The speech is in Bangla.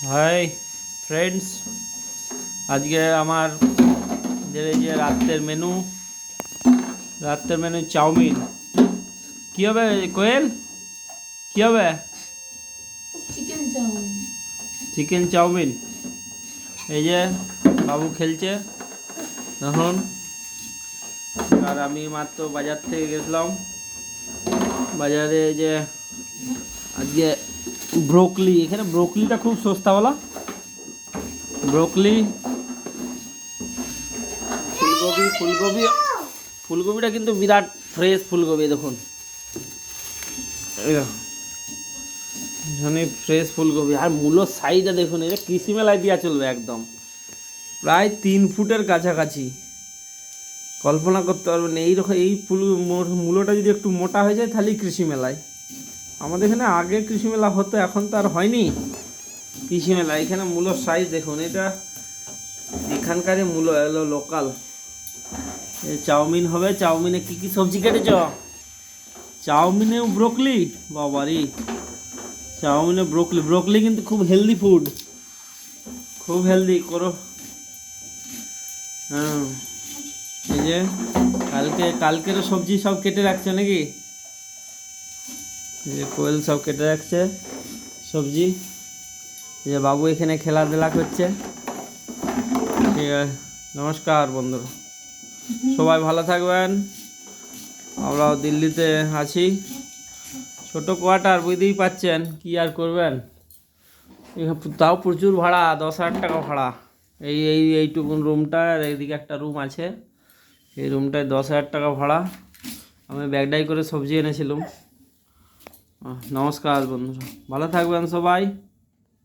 হাই ফ্রেন্ডস, আজকে আমার এই যে রাতের মেনু চাউমিন। কি হবে কোয়েল? কি হবে? Chicken chowmein. Chicken chowmein. এই যে বাবু খেলছে এখন, আর আমি মাত্র বাজার থেকে গেছিলাম। বাজারে যে আজকে ব্রোকলি, এখানে ব্রোকলিটা খুব সস্তা বলা। ব্রোকলি, ফুলকপি ফুলকপিটা কিন্তু বিরাট ফ্রেশ ফুলকপি। দেখুন এখানে ফ্রেশ ফুলকপি, আর মূলোর সাইজটা দেখুন। এটা কৃষি মেলায় দেওয়া চলবে একদম, প্রায় 3 ফুটের কাছাকাছি। কল্পনা করতে পারবেন এইরকম এই মূলোটা যদি একটু মোটা হয়ে যায় তাহলেই কৃষি মেলায়। আমাদের এখানে আগে কৃষি মেলা হতো, এখন তো আর হয়নি কৃষি মেলা। এখানে মূলোর সাইজ দেখুন, এটা এখানকার মূলো এলো লোকাল। চাউমিন হবে। চাউমিনে কি কি সবজি কেটেছ? চাউমিনে ব্রোকলি, বাবারি চাউমিনে ব্রোকলি। ব্রোকলি কিন্তু খুব হেলদি ফুড, খুব হেলদি করো। হ্যাঁ, এই যে কালকেরও সবজি সব কেটে রাখছে নাকি? এই যে কোয়েল সব কেটে রাখছে সবজি। এই যে বাবু এখানে খেলাধুলা করছে। ঠিক আছে, নমস্কার বন্ধুরা, সবাই ভালো থাকবেন। আমরাও দিল্লিতে আছি, ছোট কোয়ার্টার, বুঝতেই পাচ্ছেন কি আর করবেন। তাও প্রচুর ভাড়া, 10,000 টাকা ভাড়া। এইটুকুন রুমটা, আর এইদিকে একটা রুম আছে, এই রুমটায় 10,000 টাকা ভাড়া। আমি ব্যাগডাই করে সবজি এনেছিলাম। নমস্কার বন্ধুরা, ভালো থাকবেন সবাই।